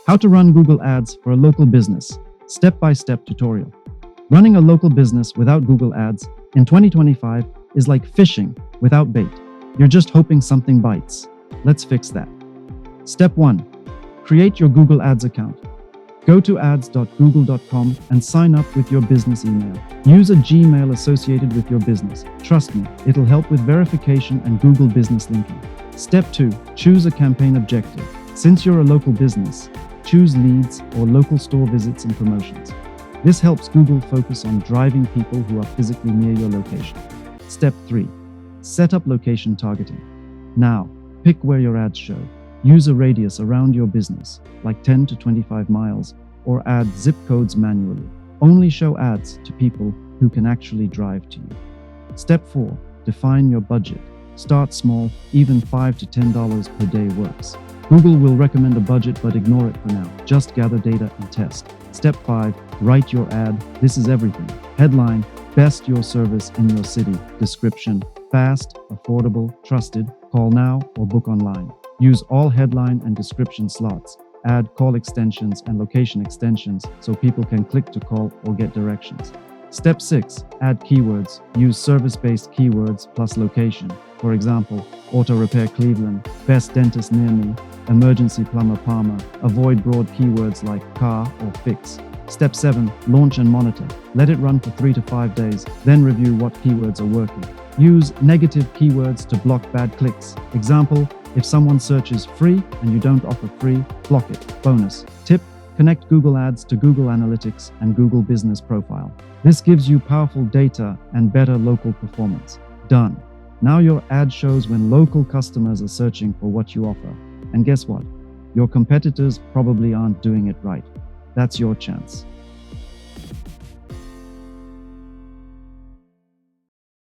How to run Google Ads for a local business. Step-by-step tutorial. Running a local business without Google Ads in 2025 is like fishing without bait. You're just hoping something bites. Let's fix that. Step 1. Create your Google Ads account. Go to ads.google.com and sign up with your business email. Use a Gmail associated with your business. Trust me, it'll help with verification and Google business linking. Step 2. Choose a campaign objective. Since you're a local business, choose leads or local store visits and promotions. This helps Google focus on driving people who are physically near your location. Step 3. Set up location targeting. Now, pick where your ads show. Use a radius around your business, like 10 to 25 miles, or add zip codes manually. Only show ads to people who can actually drive to you. Step 4. Define your budget. Start small, even $5 to $10 per day works. Google will recommend a budget, but ignore it for now. Just gather data and test. Step 5. Write your ad. This is everything. Headline: best your service in your city. Description: fast, affordable, trusted. Call now or book online. Use all headline and description slots. Add call extensions and location extensions so people can click to call or get directions. Step 6. Add keywords. Use service-based keywords plus location. For example, auto repair Cleveland, best dentist near me, emergency plumber Palmer. Avoid broad keywords like car or fix. Step 7. Launch and monitor. Let it run for 3 to 5 days, then review what keywords are working. Use negative keywords to block bad clicks. Example: if someone searches free and you don't offer free, block it. Bonus tip: connect Google Ads to Google Analytics and Google Business Profile. This gives you powerful data and better local performance. Done. Now your ad shows when local customers are searching for what you offer. And guess what? Your competitors probably aren't doing it right. That's your chance.